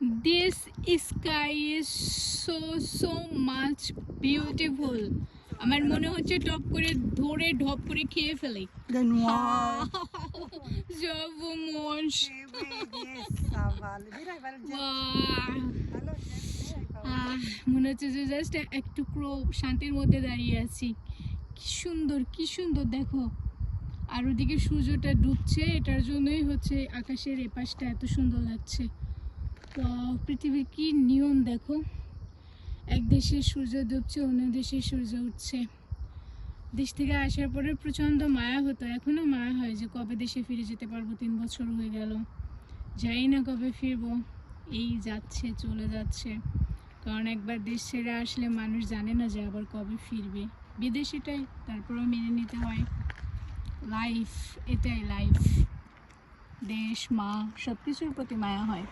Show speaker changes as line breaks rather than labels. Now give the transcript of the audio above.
This sky is so much beautiful. আমার মনে হচ্ছে টপ করে ধরে ঢপ করে খেয়ে ফেলি।
Then wow.
J'avoue mange. মনে হচ্ছে যে জাস্ট এক টুকরো শান্তির মধ্যে দাঁড়িয়ে আছি। কি সুন্দর দেখো। আর ওদিকে সূর্যটা ডুবছে, এটার জন্যই হচ্ছে আকাশের এপাশটা এত সুন্দর লাগছে। পৃথিবীর কি নিয়ম দেখো, এক দেশে সূর্য ডুবছে, অন্য দেশে সূর্য উঠছে। দেশ থেকে আসার পরে প্রচণ্ড মায়া হতো, এখনো মায়া হয় যে কবে দেশে ফিরে যেতে পারবো। 3 বছর হয়ে গেল, যাই না কবে ফিরবো। এই যাচ্ছে চলে যাচ্ছে, কারণ একবার দেশ ছেড়ে আসলে মানুষ জানে না যে আবার কবে ফিরবে। বিদেশ এটাই, তারপরেও মেনে নিতে হয়। লাইফ এটাই, লাইফ। দেশ, মা, সব কিছুর প্রতি মায়া হয়।